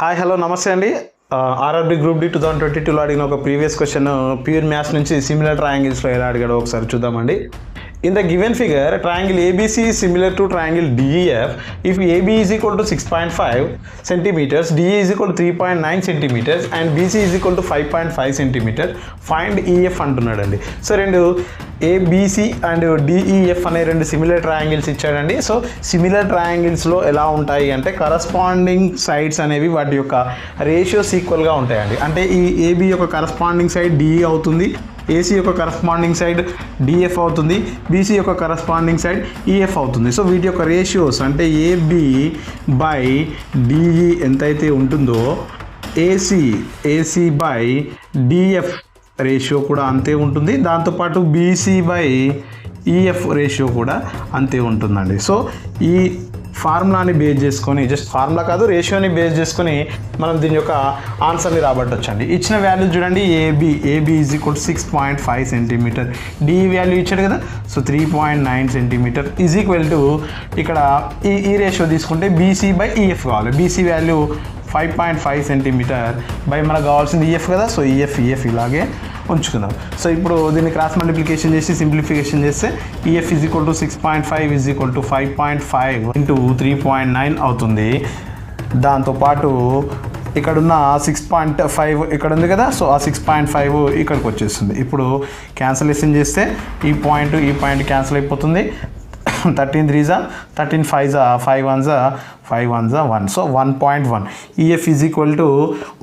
Hi hello నమస్తే అండి. RRB group D 2022లో అడిగిన ఒక ప్రీవియస్ క్వశ్చన్ ప్యూర్ మ్యాథ్స్ నుంచి సిమిలర్ ట్రయాంగిల్స్లో ఎలా అడిగాడో ఒకసారి చూద్దామండి. In the given figure, triangle ABC is similar to triangle DEF if AB is equal to 6.5 centimeters, DE is equal to 3.9 centimeters and BC is equal to 5.5 centimeters. Find EF అంటున్నాడండి. So రెండు ABC and DEF అనే రెండు similar triangles ఇచ్చాడండి. So similar ట్రయాంగిల్స్లో ఎలా ఉంటాయి అంటే corresponding sides అనేవి వాటి యొక్క రేషియోస్ ఈక్వల్గా ఉంటాయండి. అంటే ఈ AB యొక్క కరస్పాండింగ్ సైడ్ DE అవుతుంది, ఏసీ యొక్క కరస్పాండింగ్ సైడ్ డిఎఫ్ అవుతుంది, బీసీ యొక్క కరస్పాండింగ్ సైడ్ ఈఎఫ్ అవుతుంది. సో వీటి యొక్క రేషియోస్ అంటే ఏబి బై డిఈ ఎంతైతే ఉంటుందో ఏసీ బై డిఎఫ్ రేషియో కూడా అంతే ఉంటుంది. దాంతోపాటు బీసీ బై ఈఎఫ్ రేషియో కూడా అంతే ఉంటుందండి. సో ఈ ఫార్ములాని బేస్ చేసుకొని, జస్ట్ ఫార్ములా కాదు రేషియోని బేస్ చేసుకొని మనం దీని యొక్క ఆన్సర్ని రాబట్టొచ్చండి. ఇచ్చిన వాల్యూ చూడండి, AB is equal to 6.5 centimetre, DE value ఇచ్చాడు కదా, so 3.9 centimetre is equal to ఇక్కడ ఈ రేషియో తీసుకుంటే బీసీ బై ఈఎఫ్ కావాలి. బీసీ వాల్యూ 5.5 సెంటీమీటర్ బై మనకు కావాల్సింది ఈఎఫ్ కదా, సో ఈఎఫ్ ఇలాగే ఉంచుకుందాం. సో ఇప్పుడు దీన్ని క్రాస్ మల్టిప్లికేషన్ చేసి సింప్లిఫికేషన్ చేస్తే EF is equal to 6.5 is equal to 5.5 into 3.9 అవుతుంది. దాంతోపాటు ఇక్కడున్న 6.5 ఇక్కడ ఉంది కదా, సో ఆ 6.5 ఇక్కడికి వచ్చేస్తుంది. ఇప్పుడు క్యాన్సలేషన్ చేస్తే ఈ పాయింట్ క్యాన్సిల్ అయిపోతుంది. 13 3 13 5 5 1 1, so 1.1. EF is equal to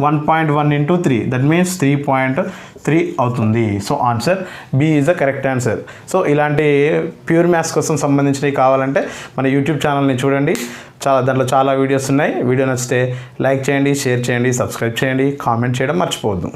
1.1 into 3, that means 3.3 అవుతుంది. So answer B is the correct answer. So ఇలాంటి ప్యూర్ మ్యాథ్స్ కోసం సంబంధించినవి కావాలంటే మన యూట్యూబ్ ఛానల్ని చూడండి, దాంట్లో చాలా వీడియోస్ ఉన్నాయి. వీడియో నచ్చితే లైక్ చేయండి, షేర్ చేయండి, సబ్స్క్రైబ్ చేయండి, కామెంట్ చేయడం మర్చిపోవద్దు.